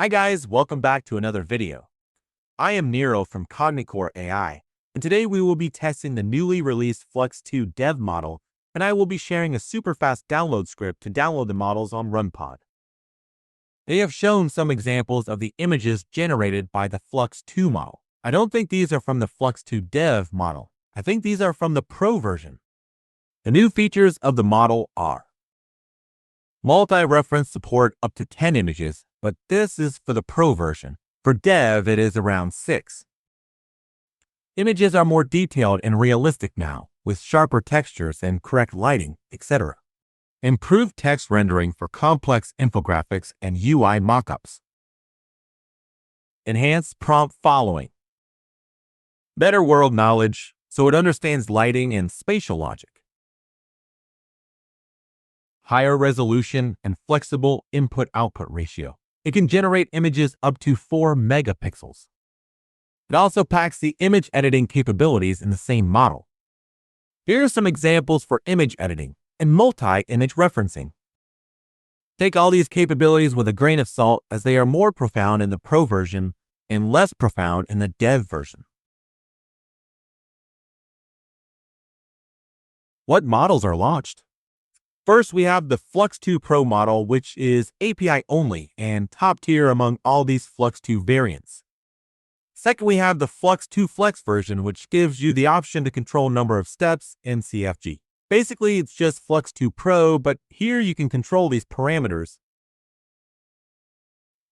Hi guys, welcome back to another video. I am Nero from Cognicore AI, and today we will be testing the newly released Flux 2 dev model, and I will be sharing a super fast download script to download the models on RunPod. They have shown some examples of the images generated by the Flux 2 model. I don't think these are from the Flux 2 dev model. I think these are from the Pro version. The new features of the model are multi-reference support up to 10 images, but this is for the Pro version. For Dev, it is around 6. Images are more detailed and realistic now, with sharper textures and correct lighting, etc. Improved text rendering for complex infographics and UI mockups. Enhanced prompt following. Better world knowledge, so it understands lighting and spatial logic. Higher resolution and flexible input-output ratio. It can generate images up to 4 megapixels. It also packs the image editing capabilities in the same model. Here are some examples for image editing and multi-image referencing. Take all these capabilities with a grain of salt, as they are more profound in the Pro version and less profound in the Dev version. What models are launched? First, we have the Flux 2 Pro model, which is API only and top tier among all these Flux 2 variants. Second, we have the Flux 2 Flex version, which gives you the option to control number of steps in CFG. Basically, it's just Flux 2 Pro, but here you can control these parameters.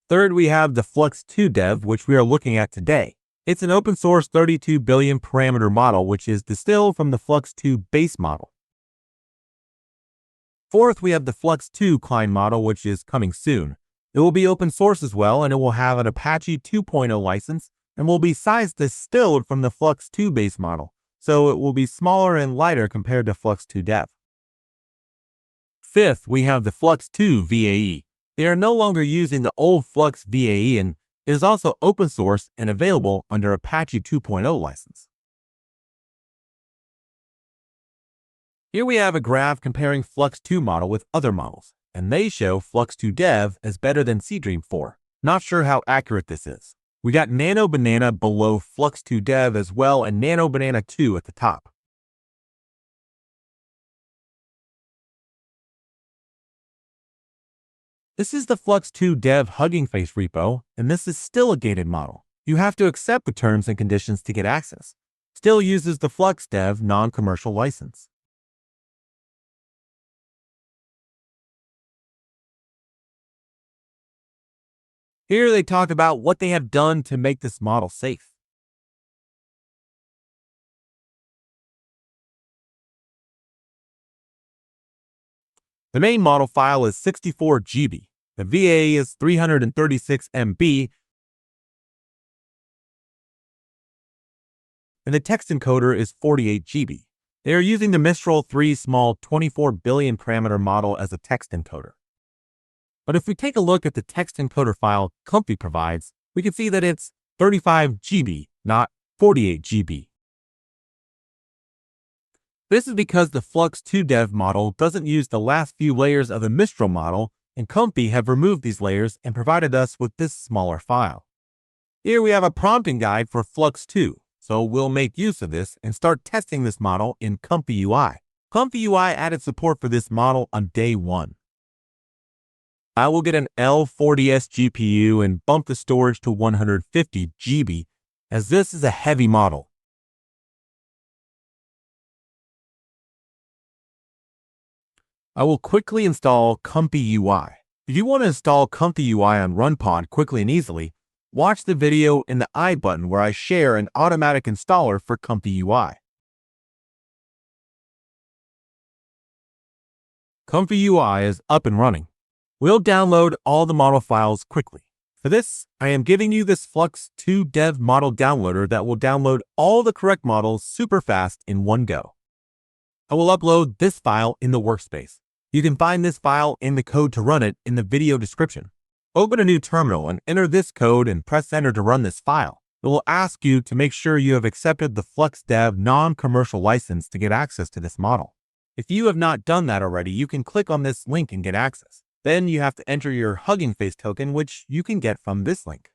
Third, we have the Flux 2 Dev, which we are looking at today. It's an open source 32 billion parameter model, which is distilled from the Flux 2 base model. Fourth, we have the Flux 2 Client model, which is coming soon. It will be open source as well, and it will have an Apache 2.0 license and will be size distilled from the Flux 2 base model, so it will be smaller and lighter compared to Flux 2 Dev. Fifth, we have the Flux 2 VAE. They are no longer using the old Flux VAE, and it is also open source and available under Apache 2.0 license. Here we have a graph comparing Flux 2 model with other models, and they show Flux 2 Dev as better than Seedream 4. Not sure how accurate this is. We got Nano Banana below Flux 2 Dev as well, and Nano Banana 2 at the top. This is the Flux 2 Dev Hugging Face repo, and this is still a gated model. You have to accept the terms and conditions to get access. Still uses the Flux Dev non-commercial license. Here they talk about what they have done to make this model safe. The main model file is 64 GB. The VA is 336 MB. And the text encoder is 48 GB. They are using the Mistral 3 small 24 billion parameter model as a text encoder. But if we take a look at the text encoder file Comfy provides, we can see that it's 35 GB, not 48 GB. This is because the Flux 2 Dev model doesn't use the last few layers of the Mistral model, and Comfy have removed these layers and provided us with this smaller file. Here we have a prompting guide for Flux 2, so we'll make use of this and start testing this model in ComfyUI. ComfyUI added support for this model on day 1. I will get an L40S GPU and bump the storage to 150 GB, as this is a heavy model. I will quickly install ComfyUI. If you want to install ComfyUI on RunPod quickly and easily, watch the video in the I button where I share an automatic installer for ComfyUI. ComfyUI is up and running. We'll download all the model files quickly. For this, I am giving you this Flux 2 Dev model downloader that will download all the correct models super fast in one go. I will upload this file in the workspace. You can find this file in the code to run it in the video description. Open a new terminal and enter this code and press enter to run this file. It will ask you to make sure you have accepted the Flux Dev non-commercial license to get access to this model. If you have not done that already, you can click on this link and get access. Then you have to enter your Hugging Face token, which you can get from this link.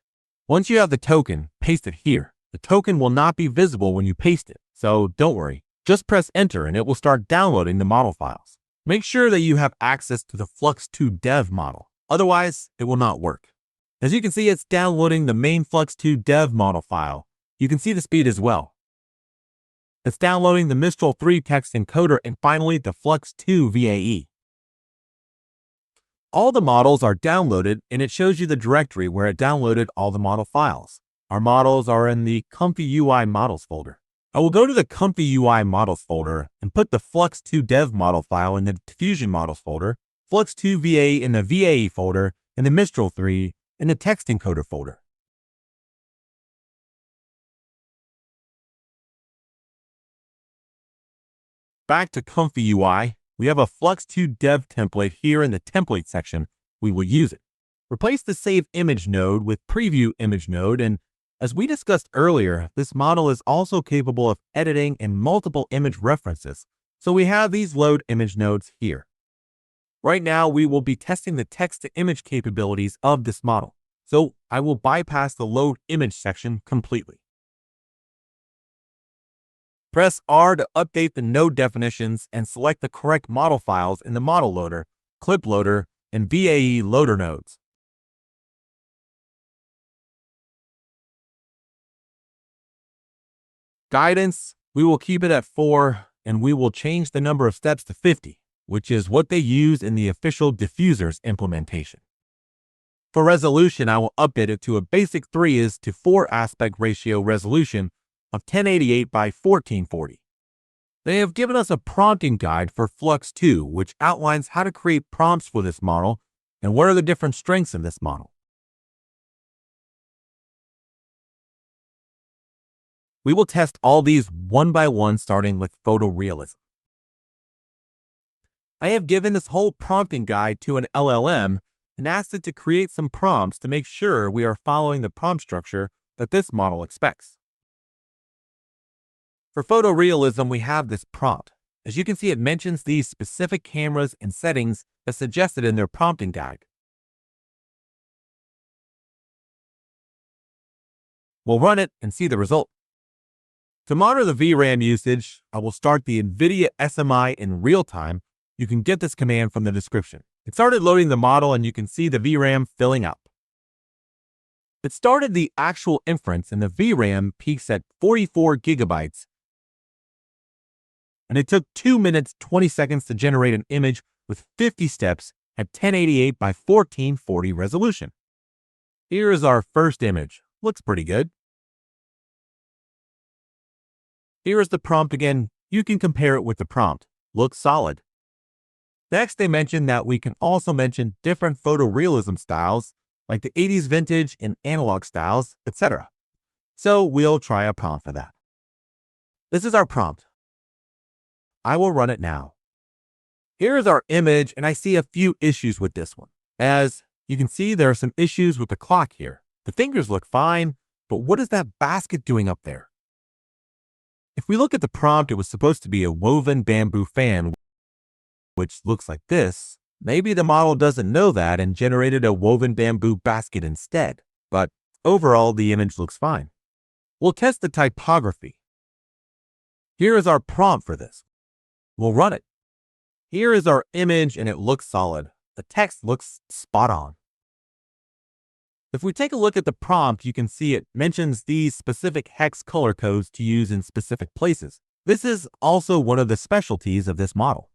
Once you have the token, paste it here. The token will not be visible when you paste it, so don't worry. Just press enter and it will start downloading the model files. Make sure that you have access to the Flux 2 dev model, otherwise it will not work. As you can see, it's downloading the main Flux 2 dev model file. You can see the speed as well. It's downloading the Mistral 3 text encoder and finally the Flux 2 VAE. All the models are downloaded and it shows you the directory where it downloaded all the model files. Our models are in the ComfyUI models folder. I will go to the ComfyUI models folder and put the Flux 2 dev model file in the Diffusion models folder, Flux 2 VAE in the VAE folder, and the Mistral 3 in the text encoder folder. Back to ComfyUI, we have a Flux 2 dev template here in the template section. We will use it. Replace the Save Image node with Preview Image node, and as we discussed earlier, this model is also capable of editing in multiple image references, so we have these Load Image nodes here. Right now, we will be testing the text-to-image capabilities of this model, so I will bypass the Load Image section completely. Press R to update the node definitions and select the correct model files in the Model Loader, Clip Loader, and VAE Loader nodes. Guidance, we will keep it at 4, and we will change the number of steps to 50, which is what they use in the official diffusers implementation. For resolution, I will update it to a basic 3:4 aspect ratio resolution of 1088 by 1440. They have given us a prompting guide for Flux 2, which outlines how to create prompts for this model and what are the different strengths of this model. We will test all these one by one, starting with photorealism. I have given this whole prompting guide to an LLM and asked it to create some prompts to make sure we are following the prompt structure that this model expects. For photorealism, we have this prompt. As you can see, it mentions these specific cameras and settings as suggested in their prompting guide. We'll run it and see the result. To monitor the VRAM usage, I will start the NVIDIA SMI in real time. You can get this command from the description. It started loading the model and you can see the VRAM filling up. It started the actual inference and the VRAM peaks at 44 gigabytes. And it took 2 minutes 20 seconds to generate an image with 50 steps at 1088 by 1440 resolution. Here is our first image. Looks pretty good. Here is the prompt again. You can compare it with the prompt. Looks solid. Next, they mentioned that we can also mention different photorealism styles, like the 80s vintage and analog styles, etc. So we'll try a prompt for that. This is our prompt. I will run it now. Here is our image, and I see a few issues with this one. As you can see, there are some issues with the clock here. The fingers look fine, but what is that basket doing up there? If we look at the prompt, it was supposed to be a woven bamboo fan, which looks like this. Maybe the model doesn't know that and generated a woven bamboo basket instead, but overall the image looks fine. We'll test the typography. Here is our prompt for this. We'll run it. Here is our image and it looks solid. The text looks spot on. If we take a look at the prompt, you can see it mentions these specific hex color codes to use in specific places. This is also one of the specialties of this model.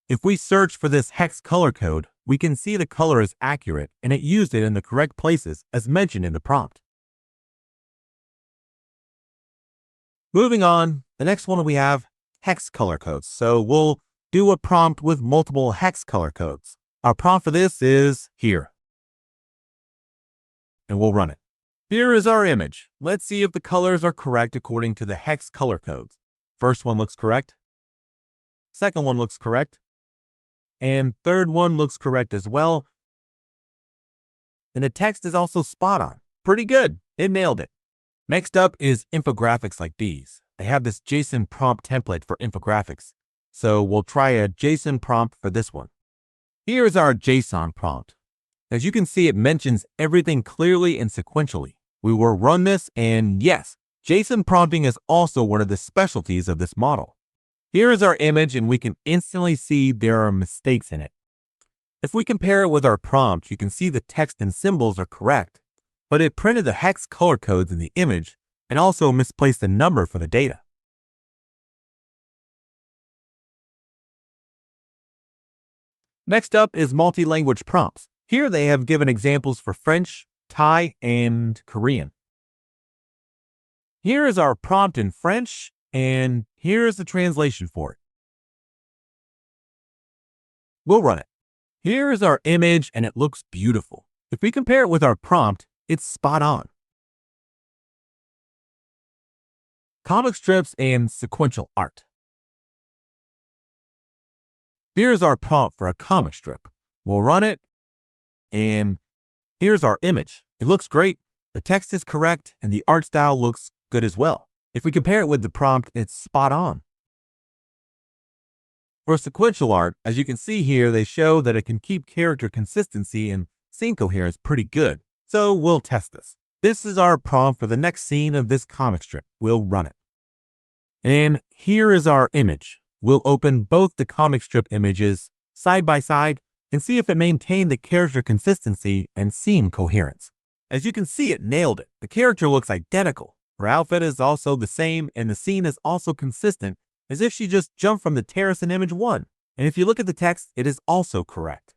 If we search for this hex color code, we can see the color is accurate and it used it in the correct places as mentioned in the prompt. Moving on, the next one we have hex color codes. So we'll do a prompt with multiple hex color codes. Our prompt for this is here. And we'll run it. Here is our image. Let's see if the colors are correct according to the hex color codes. First one looks correct. Second one looks correct. And third one looks correct as well. And the text is also spot on. Pretty good. It nailed it. Next up is infographics like these. They have this JSON prompt template for infographics. So we'll try a JSON prompt for this one. Here is our JSON prompt. As you can see, it mentions everything clearly and sequentially. We will run this, and yes, JSON prompting is also one of the specialties of this model. Here is our image, and we can instantly see there are mistakes in it. If we compare it with our prompt, you can see the text and symbols are correct, but it printed the hex color codes in the image and also misplaced the number for the data. Next up is multi-language prompts. Here they have given examples for French, Thai, and Korean. Here is our prompt in French, and here is the translation for it. We'll run it. Here is our image, and it looks beautiful. If we compare it with our prompt, it's spot on. Comic strips and sequential art. Here's our prompt for a comic strip. We'll run it, and here's our image. It looks great, the text is correct, and the art style looks good as well. If we compare it with the prompt, it's spot on. For sequential art, as you can see here, they show that it can keep character consistency and scene coherence pretty good. So we'll test this. This is our prompt for the next scene of this comic strip. We'll run it. And here is our image. We'll open both the comic strip images side by side and see if it maintained the character consistency and scene coherence. As you can see, it nailed it. The character looks identical. Her outfit is also the same, and the scene is also consistent, as if she just jumped from the terrace in image 1. And if you look at the text, it is also correct.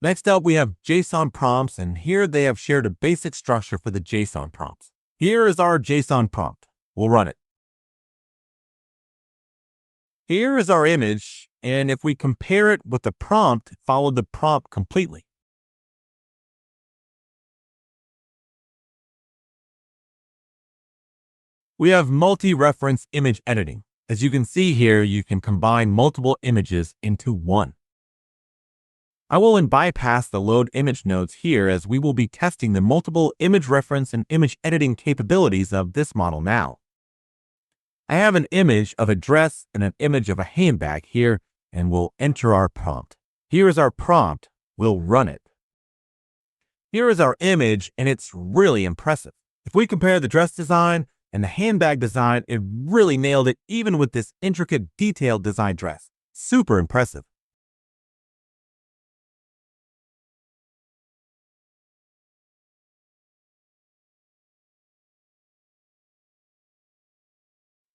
Next up, we have JSON prompts, and here they have shared a basic structure for the JSON prompts. Here is our JSON prompt. We'll run it. Here is our image, and if we compare it with the prompt, it followed the prompt completely. We have multi-reference image editing. As you can see here, you can combine multiple images into one. I will bypass the load image nodes here, as we will be testing the multiple image reference and image editing capabilities of this model now. I have an image of a dress and an image of a handbag here, and we'll enter our prompt. Here is our prompt. We'll run it. Here is our image, and it's really impressive. If we compare the dress design and the handbag design, it really nailed it, even with this intricate, detailed design dress. Super impressive.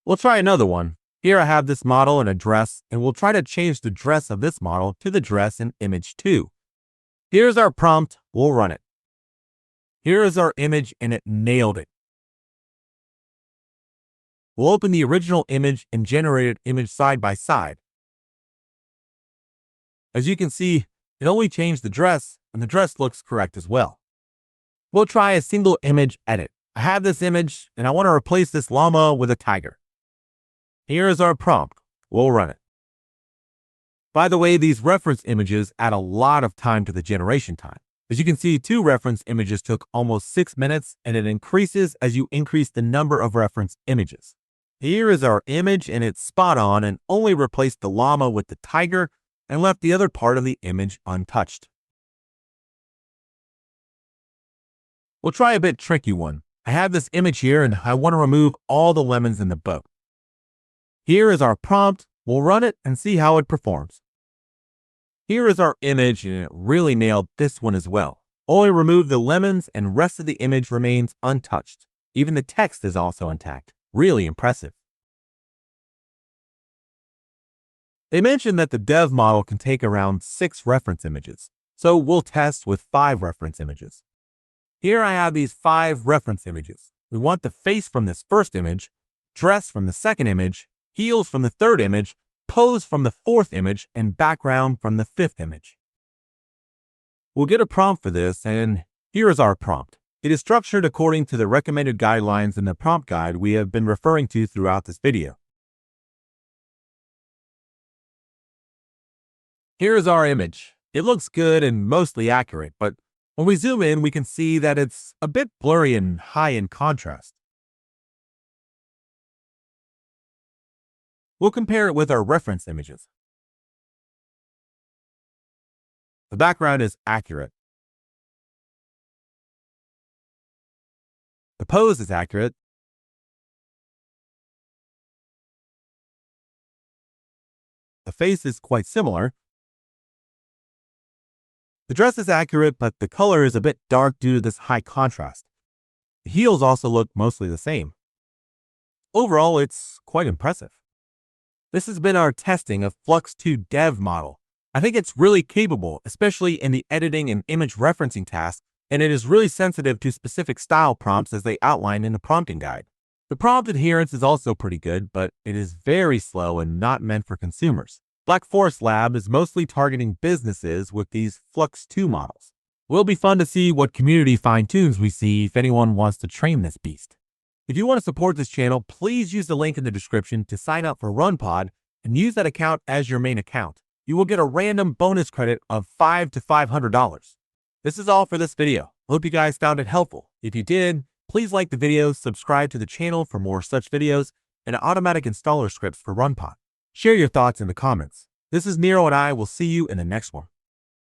We'll try another one. Here I have this model in a dress, and we'll try to change the dress of this model to the dress in image 2. Here's our prompt. We'll run it. Here is our image, and it nailed it. We'll open the original image and generated image side by side. As you can see, it only changed the dress, and the dress looks correct as well. We'll try a single image edit. I have this image, and I want to replace this llama with a tiger. Here is our prompt. We'll run it. By the way, these reference images add a lot of time to the generation time. As you can see, 2 reference images took almost 6 minutes, and it increases as you increase the number of reference images. Here is our image, and it's spot on, and only replaced the llama with the tiger and left the other part of the image untouched. We'll try a bit tricky one. I have this image here, and I want to remove all the lemons in the boat. Here is our prompt. We'll run it and see how it performs. Here is our image, and it really nailed this one as well. Only removed the lemons, and rest of the image remains untouched. Even the text is also intact. Really impressive. They mentioned that the dev model can take around 6 reference images, so we'll test with 5 reference images. Here I have these 5 reference images. We want the face from this first image, dress from the second image, heels from the third image, pose from the fourth image, and background from the fifth image. We'll get a prompt for this, and here is our prompt. It is structured according to the recommended guidelines in the prompt guide we have been referring to throughout this video. Here is our image. It looks good and mostly accurate, but when we zoom in, we can see that it's a bit blurry and high in contrast. We'll compare it with our reference images. The background is accurate. The pose is accurate. The face is quite similar. The dress is accurate, but the color is a bit dark due to this high contrast. The heels also look mostly the same. Overall, it's quite impressive. This has been our testing of Flux 2 Dev model. I think it's really capable, especially in the editing and image referencing tasks, and it is really sensitive to specific style prompts as they outline in the prompting guide. The prompt adherence is also pretty good, but it is very slow and not meant for consumers. Black Forest Lab is mostly targeting businesses with these Flux 2 models. It will be fun to see what community fine-tunes we see if anyone wants to train this beast. If you want to support this channel, please use the link in the description to sign up for RunPod and use that account as your main account. You will get a random bonus credit of $5 to $500. This is all for this video. Hope you guys found it helpful. If you did, please like the video, subscribe to the channel for more such videos, and automatic installer scripts for RunPod. Share your thoughts in the comments. This is Nero and I will see you in the next one.